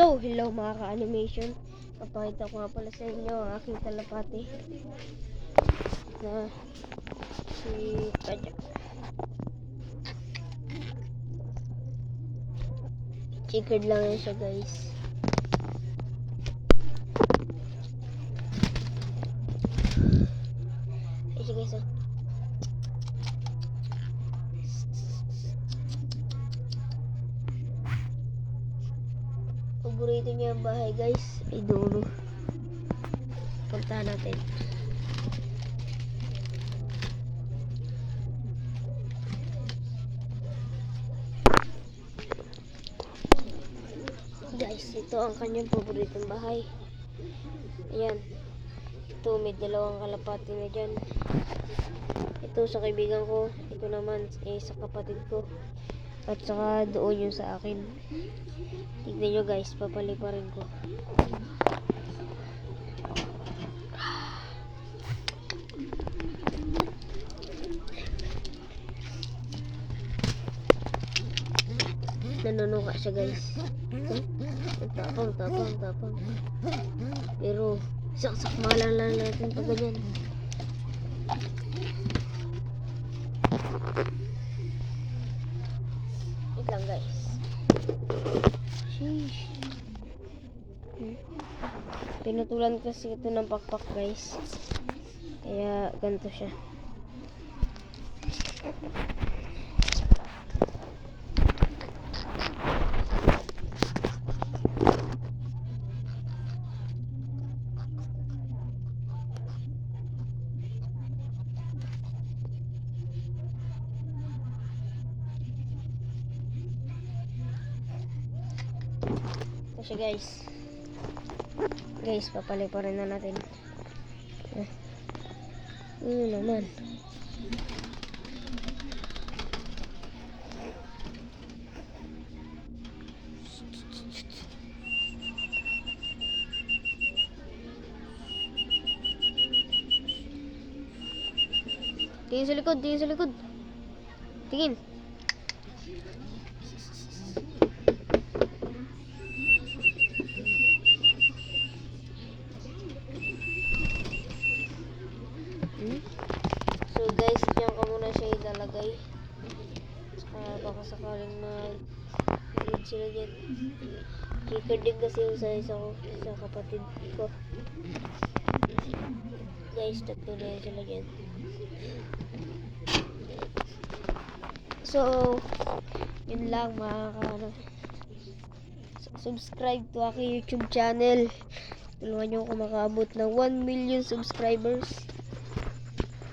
So, hello mga ka-animation. Papakita ko nga pala sa inyo ang aking kalapati na si Kajak. Chickered lang yan siya, guys. Ay siya, guys. Paborito niya ang bahay, guys, ay dulo. Puntahan natin. Guys, ito ang kanyang paboritong bahay. Ayan. Ito, may dalawang kalapati na dyan. Ito sa kaibigan ko. Ito naman sa kapatid ko. At saka doon yung sa akin. Tignan nyo, guys, papaliparin ko. Nanunuka siya, guys. Tapang. Pero saksak malala natin pag ganyan. Wait lang, guys. Sheesh. Pinutulan kasi ito ng pakpak, guys. Kaya ganito siya. Kasi guys, papaliparin na natin. Naman. Tingin sa likod. Tingin. So guys, diyan ko muna siya ilalagay. Baka sakaling mag-read sila dyan. Chickered din kasi yung sa kapatid ko. Guys, tatlo na yun sila dyan. So, yun lang mga subscribe to aking YouTube channel. Tulungan nyo ako makaabot ng 1 million subscribers.